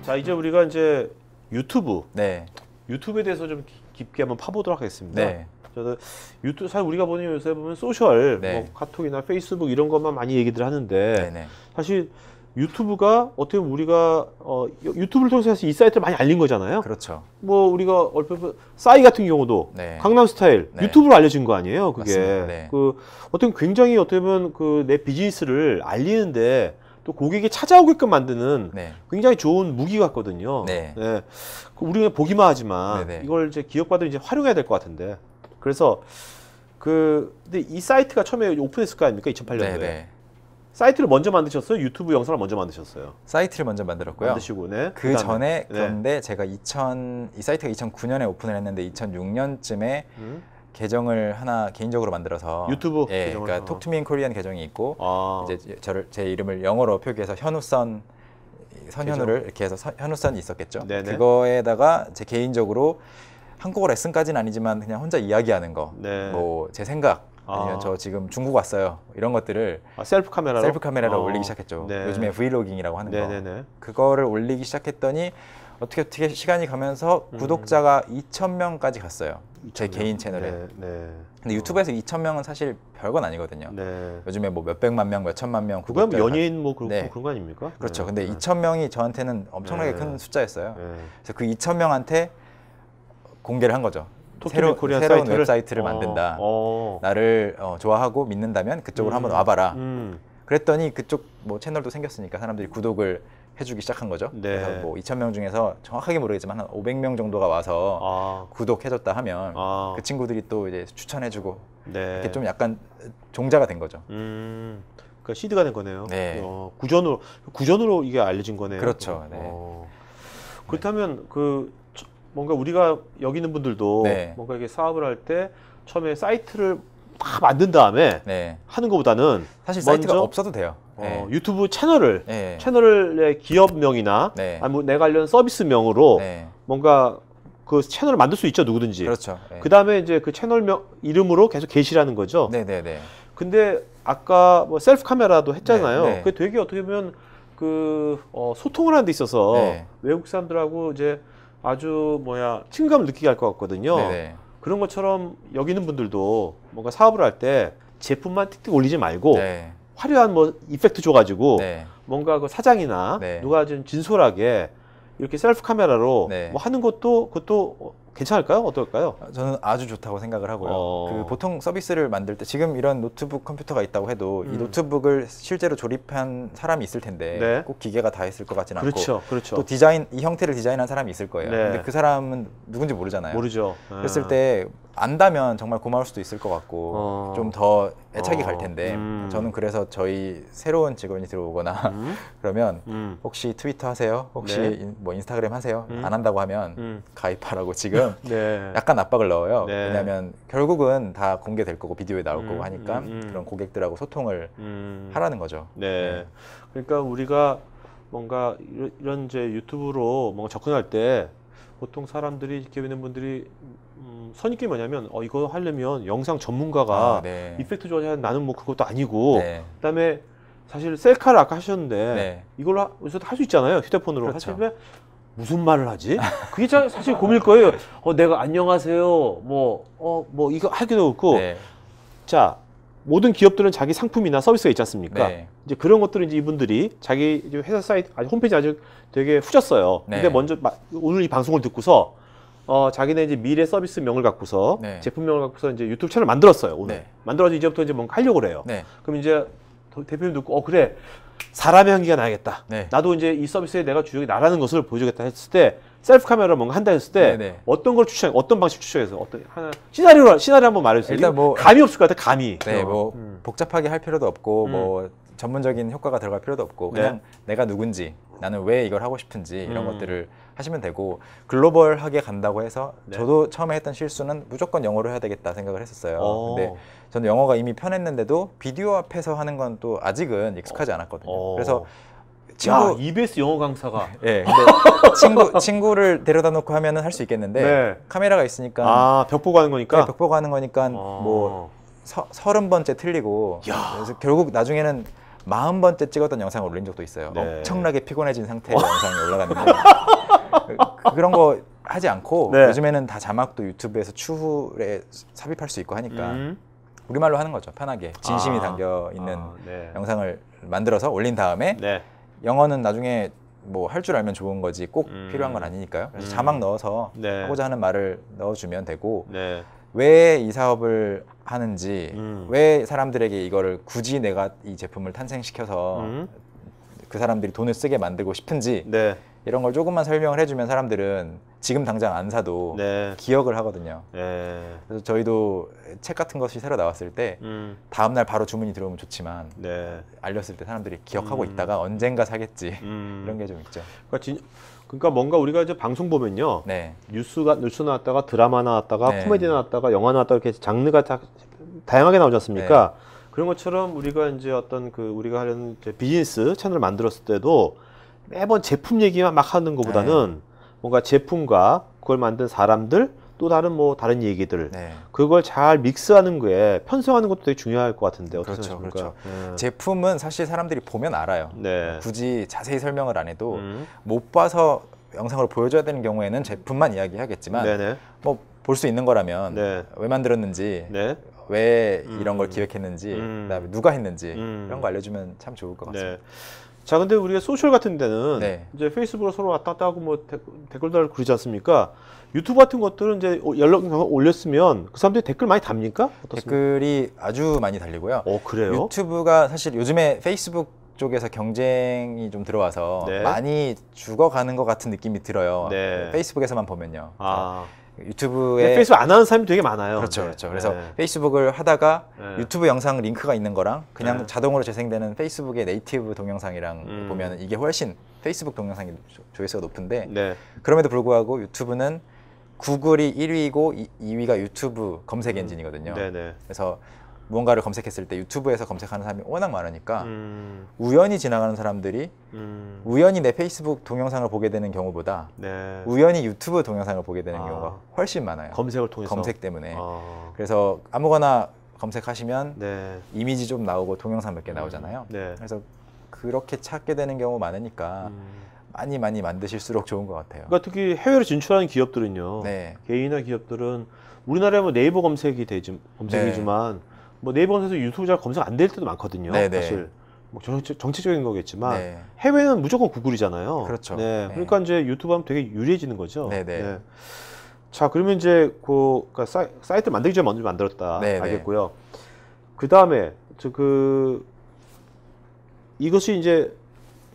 자, 이제 우리가 이제 유튜브, 네. 유튜브에 대해서 좀 깊게 한번 파보도록 하겠습니다. 네. 저도 유튜브 사실 우리가 보는 요새 보면 소셜, 네. 뭐 카톡이나 페이스북 이런 것만 많이 얘기들 하는데 네네. 사실 유튜브가 어떻게 보면 우리가 유튜브를 통해서 이 사이트를 많이 알린 거잖아요. 그렇죠. 뭐 우리가 얼핏 싸이 같은 경우도 네. 강남스타일 네. 유튜브로 알려진 거 아니에요, 그게. 맞습니다. 네. 그 어떻게 굉장히 어떻게 보면 그 내 비즈니스를 알리는데 또 고객이 찾아오게끔 만드는 네. 굉장히 좋은 무기 같거든요. 네. 네. 우리가 보기만 하지만 네네. 이걸 이제 기업가들이 이제 활용해야 될 것 같은데. 그래서 근데 이 사이트가 처음에 오픈했을 거 아닙니까? 2008년도에. 네네. 사이트를 먼저 만드셨어요? 유튜브 영상을 먼저 만드셨어요? 사이트를 먼저 만들었고요. 만드시고, 네. 그 전에 네. 그런데 제가 이 사이트가 2009년에 오픈을 했는데 2006년쯤에 계정을 하나 개인적으로 만들어서 유튜브 예, 계정을 그러니까 톡투미인 코리안 계정이 있고 이제 제 이름을 영어로 표기해서 현우선 선현우를 이렇게 해서 현우선이 있었겠죠. 네네. 그거에다가 제 개인적으로 한국어 레슨까지는 아니지만 그냥 혼자 이야기하는 거, 네. 뭐 제 생각 아니면 저 지금 중국 왔어요 이런 것들을 셀프 카메라로 올리기 시작했죠. 네. 요즘에 브이로깅이라고 하는 네네네. 거 그거를 올리기 시작했더니 어떻게 시간이 가면서 구독자가 2,000명까지 갔어요. 제 개인 채널에. 네, 네. 근데 유튜브에서 2,000명은 사실 별건 아니거든요. 네. 요즘에 뭐 몇백만 명, 몇천만 명 그건 구독자 연예인 뭐 그런, 네. 그런 거 아닙니까? 그렇죠. 네. 근데 네. 2,000명이 저한테는 엄청나게 네. 큰 숫자였어요. 네. 그래서 그 2,000명한테 공개를 한 거죠. 톡투미 코리안 새로운 사이트를? 웹사이트를 만든다. 나를 좋아하고 믿는다면 그쪽으로 한번 와봐라. 그랬더니 그쪽 뭐 채널도 생겼으니까 사람들이 구독을 해주기 시작한 거죠. 네. 그래서 뭐 2,000명 중에서 정확하게 모르겠지만 한 500명 정도가 와서 구독해줬다 하면 그 친구들이 또 이제 추천해주고 네. 이렇게 좀 약간 종자가 된 거죠. 그러니까 시드가 된 거네요. 네. 구전으로 이게 알려진 거네요. 그렇죠. 네. 그렇다면 뭔가 우리가 여기 있는 분들도 네. 뭔가 이게 사업을 할 때 처음에 사이트를 다 만든 다음에 네. 하는 것보다는 사실 사이트가 없어도 돼요. 네. 유튜브 채널을 네. 채널의 기업명이나 네. 아니면 내 관련 서비스명으로 네. 뭔가 그 채널을 만들 수 있죠, 누구든지. 그렇죠. 네. 그 다음에 이제 그 채널명 이름으로 계속 게시라는 거죠. 네네네. 근데 아까 뭐 셀프 카메라도 했잖아요. 네, 네. 그게 되게 어떻게 보면 소통을 하는 데 있어서 네. 외국 사람들하고 이제 아주 친감을 느끼게 할 것 같거든요. 네네. 그런 것처럼 여기 있는 분들도 뭔가 사업을 할 때 제품만 틱틱 올리지 말고 네. 화려한 뭐 이펙트 줘가지고 네. 뭔가 그 사장이나 네. 누가 좀 진솔하게 이렇게 셀프 카메라로 네. 뭐 하는 그것도 괜찮을까요? 어떨까요? 저는 아주 좋다고 생각을 하고요. 그 보통 서비스를 만들 때 지금 이런 노트북 컴퓨터가 있다고 해도 이 노트북을 실제로 조립한 사람이 있을 텐데 네. 꼭 기계가 다 했을 것 같지는 그렇죠, 않고 그렇죠. 또 이 형태를 디자인한 사람이 있을 거예요. 네. 근데 그 사람은 누군지 모르잖아요. 모르죠. 그랬을 때 안다면 정말 고마울 수도 있을 것 같고 좀 더 애착이 갈 텐데 저는 그래서 저희 새로운 직원이 들어오거나 그러면 혹시 트위터 하세요? 혹시 네. 뭐 인스타그램 하세요? 안 한다고 하면 가입하라고 지금 네. 약간 압박을 넣어요. 네. 왜냐하면 결국은 다 공개될 거고 비디오에 나올 거고 하니까 그런 고객들하고 소통을 하라는 거죠. 네. 그러니까 우리가 뭔가 이런 이제 유튜브로 뭔가 접근할 때 보통 사람들이 이렇게 있는 분들이 선입견이 뭐냐면 이거 하려면 영상 전문가가 네. 이펙트 좋아야 나는 뭐 그것도 아니고 네. 그다음에 사실 셀카를 아까 하셨는데 네. 이걸로 할 수 있잖아요, 휴대폰으로. 그렇죠. 사실 왜 무슨 말을 하지? 그게 사실 고민일 거예요. 내가 안녕하세요 뭐 이거 하기도 그렇고 네. 자, 모든 기업들은 자기 상품이나 서비스가 있지 않습니까? 네. 이제 그런 것들을 이제 이분들이 자기 이제 회사 사이트, 홈페이지 아주 되게 후졌어요. 네. 근데 먼저 오늘 이 방송을 듣고서 자기네 이제 미래 서비스명을 갖고서 네. 제품명을 갖고서 이제 유튜브 채널을 만들었어요. 오늘 네. 만들어서 이제부터 이제 뭔가 하려고 그래요. 네. 그럼 이제 대표님 듣고 그래 사람의 향기가 나야겠다. 네. 나도 이제 이 서비스에 내가 주역이 나라는 것을 보여주겠다 했을 때 셀프 카메라 뭔가 한다 했을 때 네네. 어떤 방식 추천해서 하나 시나리오 한번 말해주세요. 일단 뭐 감이 없을 것 같아, 감이. 네, 뭐 복잡하게 할 필요도 없고 뭐 전문적인 효과가 들어갈 필요도 없고 그냥 네. 내가 누군지 나는 왜 이걸 하고 싶은지 이런 것들을 하시면 되고 글로벌하게 간다고 해서 네. 저도 처음에 했던 실수는 무조건 영어로 해야 되겠다 생각을 했었어요. 근데 저는 영어가 이미 편했는데도 비디오 앞에서 하는 건 또 아직은 익숙하지 않았거든요. 그래서 EBS 영어 강사가. 예, 근데 친구를 데려다 놓고 하면은 할 수 있겠는데 네. 카메라가 있으니까 벽 보고 하는 거니까. 네, 벽 보고 하는 거니까 뭐 30번째 틀리고 그래서 결국 나중에는 40번째 찍었던 영상을 올린 적도 있어요. 네. 엄청나게 피곤해진 상태의 영상이 올라갔는데 그런 거 하지 않고 네. 요즘에는 다 자막도 유튜브에서 추후에 삽입할 수 있고 하니까 우리말로 하는 거죠. 편하게 진심이 담겨 있는 네. 영상을 만들어서 올린 다음에 네. 영어는 나중에 뭐 할 줄 알면 좋은 거지 꼭 필요한 건 아니니까요. 그래서 자막 넣어서 네. 하고자 하는 말을 넣어주면 되고 네. 왜 이 사업을 하는지 왜 사람들에게 이거를 굳이 내가 이 제품을 탄생시켜서 그 사람들이 돈을 쓰게 만들고 싶은지 네. 이런 걸 조금만 설명을 해주면 사람들은 지금 당장 안 사도 네. 기억을 하거든요. 네. 그래서 저희도 책 같은 것이 새로 나왔을 때 다음날 바로 주문이 들어오면 좋지만 네. 알렸을 때 사람들이 기억하고 있다가 언젠가 사겠지 이런 게 좀 있죠. 그러니까 뭔가 우리가 이제 방송 보면요. 네. 뉴스 나왔다가 드라마 나왔다가 네. 코미디 나왔다가 영화 나왔다가 이렇게 장르가 다양하게 나오지 않습니까? 그런 것처럼 우리가 이제 어떤 그 우리가 하려는 이제 비즈니스 채널을 만들었을 때도 매번 제품 얘기만 막 하는 것보다는 뭔가 제품과 그걸 만든 사람들 또 다른 뭐 다른 얘기들 그걸 잘 믹스하는 거에 편성하는 것도 되게 중요할 것 같은데 어떻게 그렇죠, 생각하십니까? 그렇죠. 제품은 사실 사람들이 보면 알아요. 네. 굳이 자세히 설명을 안 해도 못 봐서 영상으로 보여줘야 되는 경우에는 제품만 이야기하겠지만 네네. 뭐 볼 수 있는 거라면 네. 왜 만들었는지 네. 왜 이런 걸 기획했는지 그다음에 누가 했는지 이런 거 알려주면 참 좋을 것 같습니다. 네. 자, 근데 우리가 소셜 같은 데는 네. 이제 페이스북으로 서로 왔다 갔다 하고 뭐 댓글 달고 그러지 않습니까? 유튜브 같은 것들은 이제 연락 올렸으면 그 사람들이 댓글 많이 답니까? 어떻습니까? 댓글이 아주 많이 달리고요. 그래요? 유튜브가 사실 요즘에 페이스북 쪽에서 경쟁이 좀 들어와서 네. 많이 죽어가는 것 같은 느낌이 들어요. 네. 페이스북에서만 보면요. 아. 유튜브에 페이스북 안 하는 사람이 되게 많아요. 그렇죠, 네. 그렇죠. 그래서 네. 페이스북을 하다가 네. 유튜브 영상 링크가 있는 거랑 그냥 네. 자동으로 재생되는 페이스북의 네이티브 동영상이랑 보면 이게 훨씬 페이스북 동영상이 조회수가 높은데 네. 그럼에도 불구하고 유튜브는 구글이 1위고 2위가 유튜브 검색 엔진이거든요. 네네. 그래서 무언가를 검색했을 때 유튜브에서 검색하는 사람이 워낙 많으니까 우연히 지나가는 사람들이 우연히 내 페이스북 동영상을 보게 되는 경우보다 네. 우연히 유튜브 동영상을 보게 되는 경우가 훨씬 많아요. 검색을 통해서. 검색 때문에. 그래서 아무거나 검색하시면 네. 이미지 좀 나오고 동영상 몇 개 나오잖아요. 네. 그래서 그렇게 찾게 되는 경우 많으니까 많이 만드실수록 좋은 것 같아요. 그러니까 특히 해외로 진출하는 기업들은요. 네. 개인이나 기업들은 우리나라에 뭐 네이버 검색이지만 뭐 네이버 검색에서 유튜브 잘 검색 안 될 때도 많거든요. 네네. 사실 뭐 정치적인 거겠지만 네. 해외는 무조건 구글이잖아요. 그렇죠. 네. 네. 그러니까 이제 유튜브 하면 되게 유리해지는 거죠. 네네. 네. 자, 그러면 이제 그러니까 사이트 만들기 전에 먼저 만들었다. 네네. 알겠고요. 그 다음에 이것이 이제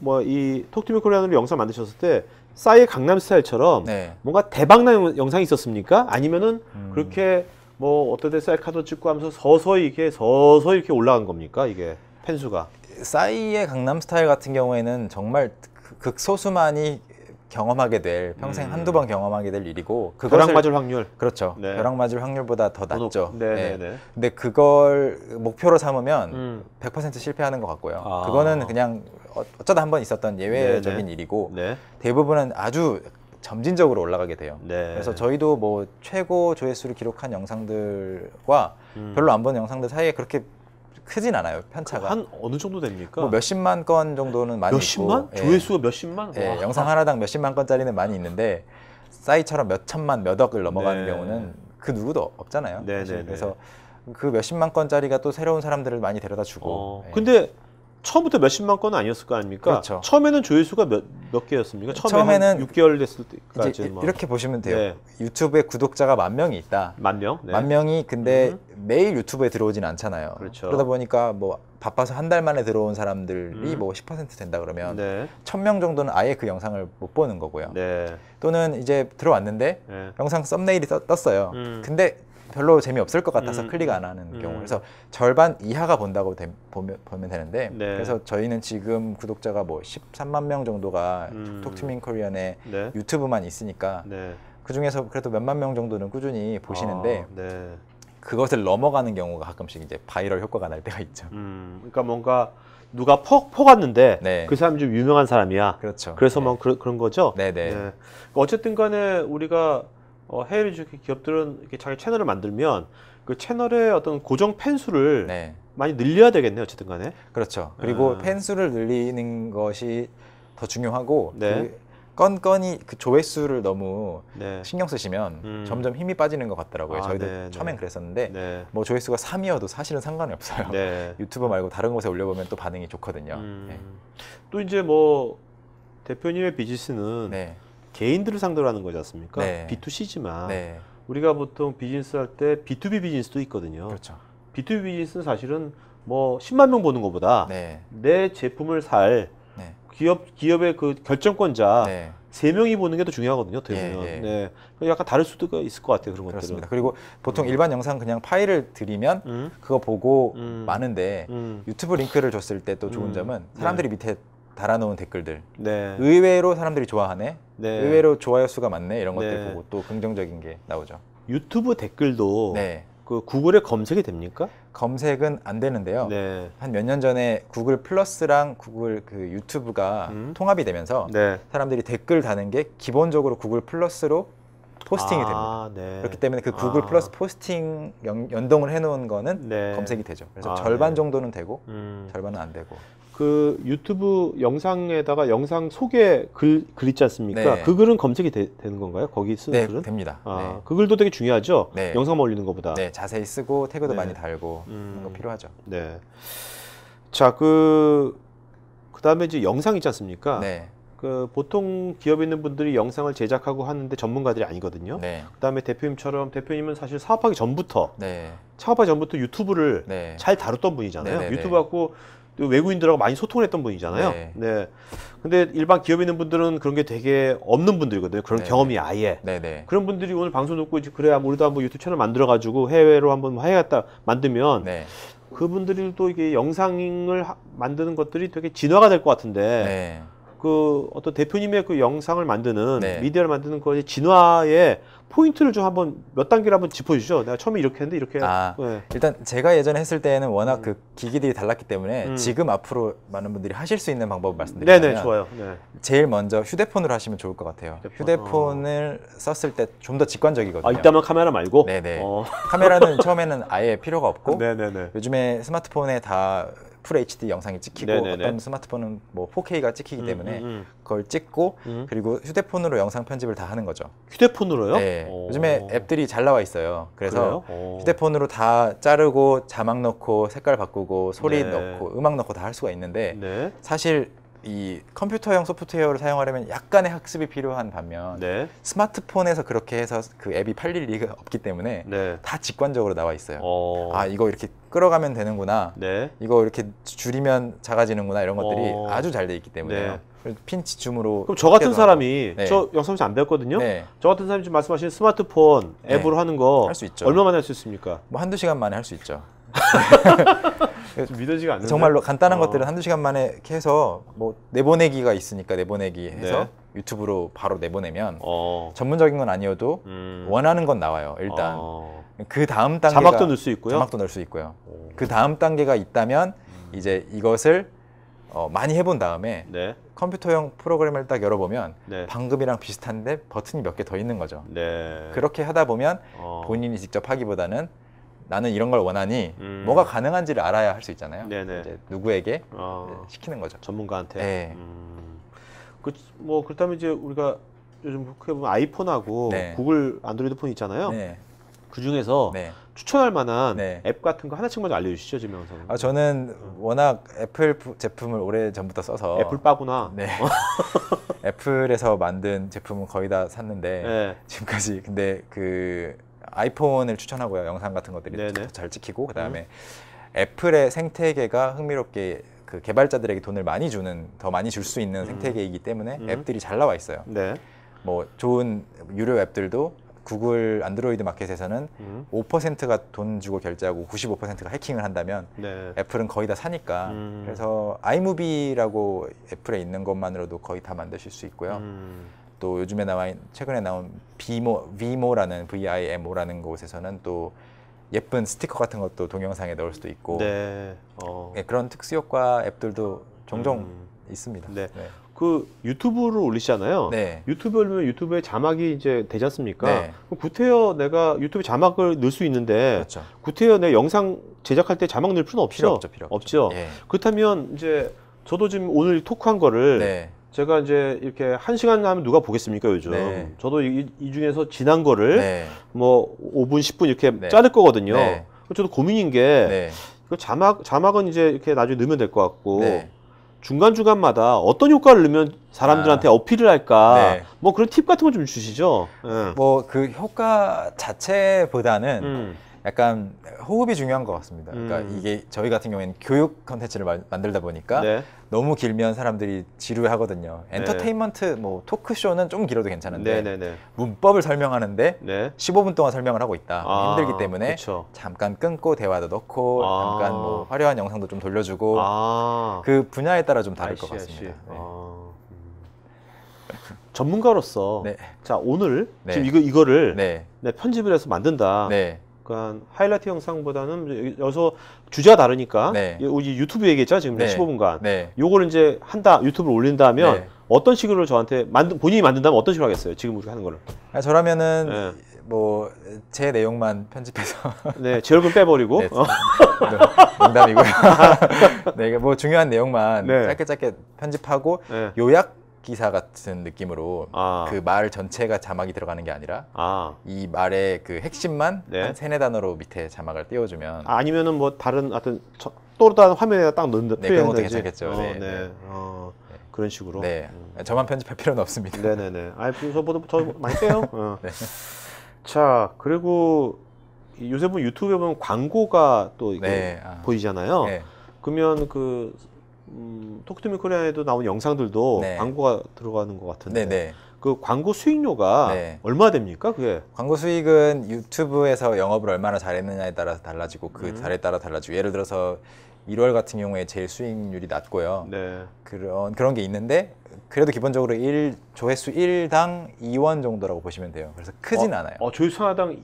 뭐 이 톡투미 코리안으로 영상 만드셨을 때 싸이의 강남 스타일처럼 네. 뭔가 대박난 영상이 있었습니까? 아니면은 그렇게 뭐 어떤 데 셀카도 찍고 하면서 서서히 이렇게 올라간 겁니까? 이게 팬수가. 싸이의 강남 스타일 같은 경우에는 정말 극소수만이 경험하게 될 평생 한두 번 경험하게 될 일이고 벼락 맞을 확률. 그렇죠. 네. 벼락 맞을 확률보다 더 낮죠. 네네네. 네. 근데 그걸 목표로 삼으면 100% 실패하는 것 같고요. 그거는 그냥 어쩌다 한 번 있었던 예외적인 네네. 일이고 네. 대부분은 아주 점진적으로 올라가게 돼요. 네. 그래서 저희도 뭐 최고 조회수를 기록한 영상들과 별로 안 본 영상들 사이에 그렇게 크진 않아요, 편차가. 한 어느 정도 됩니까? 뭐 몇십만 건 정도는 많이 몇십만? 있고. 조회수가 몇십만? 예, 와. 영상 하나당 몇십만 건짜리는 많이 있는데 싸이처럼 몇천만, 몇 억을 넘어가는 네. 경우는 그 누구도 없잖아요. 네, 사실. 네, 네. 그래서 그 몇십만 건짜리가 또 새로운 사람들을 많이 데려다주고. 예. 근데 처음부터 몇십만 건은 아니었을 거 아닙니까? 그렇죠. 처음에는 조회수가 몇 개였습니까? 처음에는 한 6개월 됐을 때까지 이제 뭐. 이렇게 보시면 돼요. 네. 유튜브에 구독자가 10,000명이 있다. 10,000명? 네. 10,000명이 근데 매일 유튜브에 들어오진 않잖아요. 그렇죠. 그러다 보니까 뭐 바빠서 한 달 만에 들어온 사람들이 뭐 10% 된다 그러면 네. 1,000명 정도는 아예 그 영상을 못 보는 거고요. 네. 또는 이제 들어왔는데 네. 영상 썸네일이 떴어요. 근데 별로 재미없을 것 같아서 클릭 안 하는 경우. 그래서 절반 이하가 본다고 보면 되는데 네. 그래서 저희는 지금 구독자가 뭐 13만 명 정도가 톡투민 코리안의 네. 유튜브만 있으니까 네. 그중에서 그래도 몇만 명 정도는 꾸준히 보시는데 네. 그것을 넘어가는 경우가 가끔씩 이제 바이럴 효과가 날 때가 있죠. 그러니까 뭔가 누가 퍼갔는데 네. 그 사람이 좀 유명한 사람이야. 그렇죠. 그래서 네. 뭐 그런 거죠. 네네. 네. 어쨌든 간에 우리가 해외 기업들은 이렇게 자기 채널을 만들면 그 채널의 어떤 고정 팬 수를 네. 많이 늘려야 되겠네요. 어쨌든 간에. 그렇죠. 그리고 팬 수를 늘리는 것이 더 중요하고 네. 건건이 그 조회수를 너무 네. 신경 쓰시면 점점 힘이 빠지는 것 같더라고요. 저희도 네, 처음엔 네. 그랬었는데 네. 뭐 조회수가 3이어도 사실은 상관이 없어요. 네. 유튜브 말고 다른 곳에 올려보면 또 반응이 좋거든요. 네. 또 이제 뭐 대표님의 비즈니스는 네. 개인들을 상대로 하는 거지 않습니까? 네. B2C지만 네. 우리가 보통 비즈니스 할 때 B2B 비즈니스도 있거든요. 그렇죠. B2B 비즈니스는 사실은 뭐 10만 명 보는 것보다 네. 내 제품을 살 네. 기업의 그 결정권자 네. 3명이 보는 게 더 중요하거든요. 어떻게 예, 보면. 예. 네. 약간 다를 수도 있을 것 같아요. 그런 그렇습니다. 것들은. 그리고 보통 일반 영상 그냥 파일을 드리면 그거 보고 많은데 유튜브 링크를 줬을 때 또 좋은 점은 사람들이 밑에 달아놓은 댓글들 네. 의외로 사람들이 좋아하네, 네. 의외로 좋아요 수가 많네 이런 것들 네. 보고 또 긍정적인 게 나오죠. 유튜브 댓글도 네. 그 구글에 검색이 됩니까? 검색은 안 되는데요. 네. 한 몇 년 전에 구글 플러스랑 구글 그 유튜브가 통합이 되면서 네. 사람들이 댓글 다는 게 기본적으로 구글 플러스로 포스팅이 됩니다. 네. 그렇기 때문에 그 구글 플러스 포스팅 연동을 해놓은 거는 네. 검색이 되죠. 그래서 아, 절반 네. 정도는 되고 절반은 안 되고. 그 유튜브 영상에다가 영상 소개 글 있지 않습니까? 네. 그 글은 검색이 되는 건가요? 거기 쓰는 네, 글은? 됩니다. 아, 그 글도 되게 중요하죠? 네. 영상만 올리는 것보다. 네, 자세히 쓰고 태그도 네. 많이 달고 그런 거 필요하죠. 네. 자, 그다음에 이제 영상 있지 않습니까? 네, 그 보통 기업에 있는 분들이 영상을 제작하고 하는데 전문가들이 아니거든요. 네, 그다음에 대표님은 사실 사업하기 전부터 네, 유튜브를 네. 잘 다뤘던 분이잖아요. 네네네. 유튜브하고 또 외국인들하고 많이 소통을 했던 분이잖아요. 네. 네. 근데 일반 기업에 있는 분들은 그런 게 되게 없는 분들이거든요. 그런 네. 경험이 아예. 네, 네. 그런 분들이 오늘 방송 듣고 이제 그래 우리도 한번 유튜브 채널 만들어가지고 해외로 한번 해야겠다 만들면 네. 그분들도 이게 영상을 만드는 것들이 되게 진화가 될 것 같은데 네. 그 어떤 대표님의 그 영상을 만드는 네. 미디어를 만드는 거의 진화의 포인트를 좀 한번 몇 단계를 한번 짚어주죠. 내가 처음에 이렇게 했는데 이렇게. 아, 네. 일단 제가 예전에 했을 때는 워낙 그 기기들이 달랐기 때문에 음. 지금 앞으로 많은 분들이 하실 수 있는 방법을 말씀드리면 네네 좋아요. 네. 제일 먼저 휴대폰으로 하시면 좋을 것 같아요. 휴대폰을 썼을 때 좀 더 직관적이거든요. 아 이따만 카메라 말고. 네네. 카메라는 처음에는 아예 필요가 없고 네네네. 요즘에 스마트폰에 다 풀 HD 영상이 찍히고 네네네. 어떤 스마트폰은 뭐 4K가 찍히기 때문에 그걸 찍고 그리고 휴대폰으로 영상 편집을 다 하는 거죠. 휴대폰으로요? 네. 오. 요즘에 앱들이 잘 나와 있어요. 그래서 그래요? 오. 휴대폰으로 다 자르고 자막 넣고 색깔 바꾸고 소리 네. 넣고 음악 넣고 다 할 수가 있는데 네. 사실 이 컴퓨터형 소프트웨어를 사용하려면 약간의 학습이 필요한 반면 네. 스마트폰에서 그렇게 해서 그 앱이 팔릴 리가 없기 때문에 네. 다 직관적으로 나와 있어요. 어. 아 이거 이렇게 끌어가면 되는구나. 네. 이거 이렇게 줄이면 작아지는구나 이런 것들이 어. 아주 잘 돼 있기 때문에요. 네. 그래서 핀치 줌으로 그럼 저 같은 크게도 사람이 하고. 네. 저 영상 안 배웠거든요. 네. 저 같은 사람이 지금 말씀하신 스마트폰 네. 앱으로 하는 거 할수 있죠. 얼마 만에 할 수 있습니까? 뭐 한두 시간 만에 할 수 있죠. 좀 믿어지가 않는데. 정말로 간단한 어. 것들은 한두 시간 만에 이렇게 해서 뭐 내보내기가 있으니까 내보내기 해서 네. 유튜브로 바로 내보내면 어. 전문적인 건 아니어도 원하는 건 나와요. 일단 어. 그 다음 단계가 자막도 넣을 수 있고요. 자막도 넣을 수 있고요. 오. 그 다음 단계가 있다면 이제 이것을 많이 해본 다음에 네. 컴퓨터용 프로그램을 딱 열어보면 네. 방금이랑 비슷한데 버튼이 몇 개 더 있는 거죠. 네. 그렇게 하다 보면 어. 본인이 직접 하기보다는 나는 이런 걸 원하니 뭐가 뭐가 가능한지를 알아야 할 수 있잖아요. 네네. 이제 누구에게 어. 시키는 거죠. 전문가한테. 네. 뭐 그렇다면 이제 우리가 요즘 크게 보면 아이폰하고 네. 구글 안드로이드 폰 있잖아요. 네. 그 중에서 네. 추천할 만한 네. 앱 같은 거 하나씩 먼저 알려주시죠, 지명선. 아, 저는 워낙 애플 제품을 오래 전부터 써서 애플 빠구나. 네. 애플에서 만든 제품은 거의 다 샀는데 네. 지금까지 근데 그 아이폰을 추천하고요. 영상 같은 것들이 네네. 잘 찍히고 그다음에 애플의 생태계가 흥미롭게 그 개발자들에게 돈을 많이 주는 더 많이 줄 수 있는 생태계이기 때문에 앱들이 잘 나와 있어요. 네. 뭐 좋은 유료 앱들도 구글 안드로이드 마켓에서는 5%가 돈 주고 결제하고 95%가 해킹을 한다면 네. 애플은 거의 다 사니까 그래서 아이무비라고 애플에 있는 것만으로도 거의 다 만드실 수 있고요. 또 요즘에 최근에 나온 비모라는 VIMO라는 곳에서는 또 예쁜 스티커 같은 것도 동영상에 넣을 수도 있고 네. 네, 그런 특수 효과 앱들도 종종 있습니다. 네. 네. 그 유튜브를 올리시잖아요. 네. 유튜브 올리면 유튜브에 자막이 이제 되지 않습니까? 네. 그럼 구태여 내가 유튜브에 자막을 넣을 수 있는데 그렇죠. 구태여 내 영상 제작할 때 자막 넣을 필요는 없죠? 필요 없죠. 필요 없죠. 예. 그렇다면 이제 저도 지금 오늘 토크한 거를 네. 제가 이제 이렇게 1시간 하면 누가 보겠습니까, 요즘? 네. 저도 이 중에서 지난 거를 네. 뭐 5분, 10분 이렇게 네. 자를 거거든요. 네. 저도 고민인 게 네. 그 자막은 이제 이렇게 나중에 넣으면 될 것 같고 네. 중간중간마다 어떤 효과를 넣으면 사람들한테 어필을 할까? 네. 뭐 그런 팁 같은 거 좀 주시죠. 예. 뭐 그 효과 자체보다는 약간 호흡이 중요한 것 같습니다. 그러니까 이게 저희 같은 경우에는 교육 컨텐츠를 만들다 보니까 네. 너무 길면 사람들이 지루해하거든요. 엔터테인먼트 뭐 토크쇼는 좀 길어도 괜찮은데 네네네. 문법을 설명하는데 네. 15분 동안 설명을 하고 있다. 아, 힘들기 때문에 그쵸. 잠깐 끊고 대화도 넣고 아. 잠깐 뭐 화려한 영상도 좀 돌려주고 아. 그 분야에 따라 좀 다를 것 아이씨. 같습니다. 네. 전문가로서 네. 자 오늘 네. 지금 이거를 네. 내 편집을 해서 만든다. 네. 그러니까 하이라이트 영상보다는 여기서 주제가 다르니까 네. 우리 유튜브 얘기했죠 지금 네. 15분간. 네. 요거를 이제 한다 유튜브를 올린다면 네. 어떤 식으로 저한테 본인이 만든다면 어떤 식으로 하겠어요? 지금 우리가 하는 거를. 저라면은 네. 뭐 제 내용만 편집해서 네, 제 얼굴 빼버리고. 네, 농담이고요. 네, 뭐 중요한 내용만 네. 짧게 편집하고 네. 요약 기사 같은 느낌으로 아. 그 말 전체가 자막이 들어가는 게 아니라 아. 이 말의 그 핵심만 네. 한 세네 단어로 밑에 자막을 띄워주면 아니면은 뭐 다른 하여튼 또 다른 화면에다 딱 넣는다. 네, 그런 것도 표현해야지. 괜찮겠죠. 네, 네. 네. 그런 식으로. 네, 저만 편집할 필요는 없습니다. 네네네. 아, 저 많이 빼요. 네. 자, 그리고 요새 보면 유튜브에 보면 광고가 또 이게 네, 보이잖아요. 네. 그러면 그 톡투미 코리아에도 나온 영상들도 네. 광고가 들어가는 것 같은데. 네, 네. 그 광고 수익료가 네. 얼마 됩니까? 그게? 광고 수익은 유튜브에서 영업을 얼마나 잘했느냐에 따라서 달라지고 그 달에 따라 달라지고 예를 들어서 1월 같은 경우에 제일 수익률이 낮고요. 네. 그런 게 있는데 그래도 기본적으로 조회수 1당 2원 정도라고 보시면 돼요. 그래서 크진 않아요. 조회수 하나당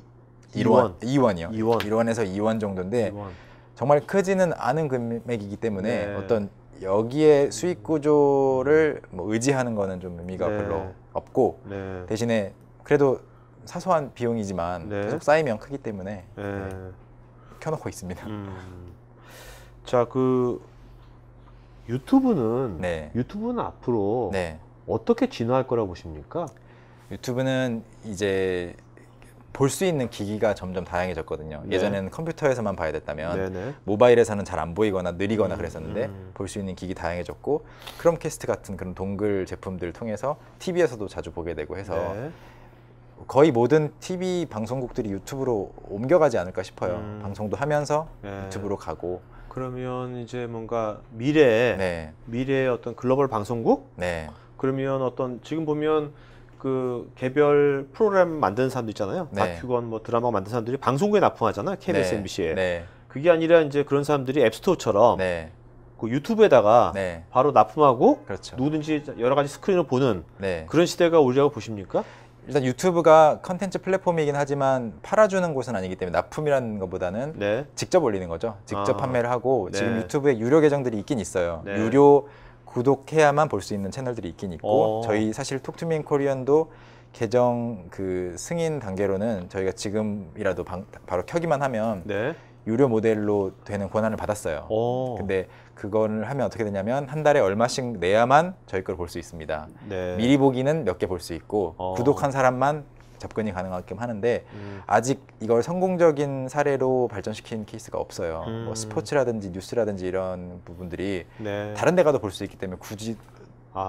2원이요. 2원. 1원에서 2원 정도인데 2원. 정말 크지는 않은 금액이기 때문에 네. 어떤 여기에 수익 구조를 뭐 의지하는 거는 좀 의미가 네. 별로 없고 네. 대신에 그래도 사소한 비용이지만 네. 계속 쌓이면 크기 때문에 네. 켜놓고 있습니다. 자, 그 유튜브는 네. 앞으로 네. 어떻게 진화할 거라고 보십니까? 유튜브는 이제 볼 수 있는 기기가 점점 다양해졌거든요. 네. 예전에는 컴퓨터에서만 봐야 됐다면 네네. 모바일에서는 잘 안 보이거나 느리거나 그랬었는데 볼 수 있는 기기 다양해졌고 크롬캐스트 같은 그런 동글 제품들을 통해서 TV에서도 자주 보게 되고 해서 네. 거의 모든 TV 방송국들이 유튜브로 옮겨가지 않을까 싶어요. 방송도 하면서 네. 유튜브로 가고. 그러면 이제 뭔가 미래에 네, 미래의 어떤 글로벌 방송국? 네, 그러면 어떤 지금 보면 그 개별 프로그램 만드는 사람도 있잖아요. 네. 다큐건 뭐 드라마 만드는 사람들이 방송국에 납품하잖아요. KBS, 네, MBC에. 네, 그게 아니라 이제 그런 사람들이 앱스토어처럼 네, 그 유튜브에다가 네, 바로 납품하고 그렇죠. 누구든지 여러 가지 스크린을 보는 네. 그런 시대가 오리라고 보십니까? 일단 유튜브가 컨텐츠 플랫폼이긴 하지만 팔아주는 곳은 아니기 때문에 납품이라는 것보다는 네. 직접 올리는 거죠. 직접 판매를 하고 네. 지금 유튜브에 유료 계정들이 있긴 있어요. 네. 유료 구독해야만 볼 수 있는 채널들이 있긴 있고 저희 사실 톡투미인 코리언도 계정 그 승인 단계로는 저희가 지금이라도 바로 켜기만 하면 네. 유료 모델로 되는 권한을 받았어요. 근데 그걸 하면 어떻게 되냐면 한 달에 얼마씩 내야만 저희 걸 볼 수 있습니다. 네. 미리 보기는 몇 개 볼 수 있고 구독한 사람만 접근이 가능하게끔 하는데 아직 이걸 성공적인 사례로 발전시킨 케이스가 없어요. 뭐 스포츠라든지 뉴스라든지 이런 부분들이 네. 다른 데 가도 볼 수 있기 때문에 굳이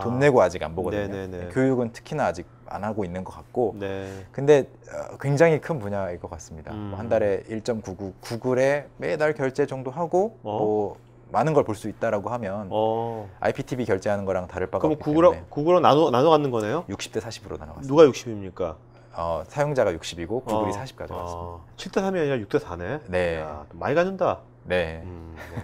돈 내고 아직 안 보거든요. 네네네. 교육은 특히나 아직 안 하고 있는 것 같고 네. 근데 굉장히 큰 분야일 것 같습니다. 뭐한 달에 1.99 구글에 매달 결제 정도 하고 뭐 많은 걸 볼 수 있다라고 하면 IPTV 결제하는 거랑 다를 바가 그럼 없기 때문에 구글은 나눠 갖는 거네요? 60대 40으로 나눠갔습니다. 누가 60입니까? 사용자가 60이고 구글이 40 가져갔습니다. 7대 3이 아니라 6대 4네. 네. 야, 많이 갖는다. 네. 네.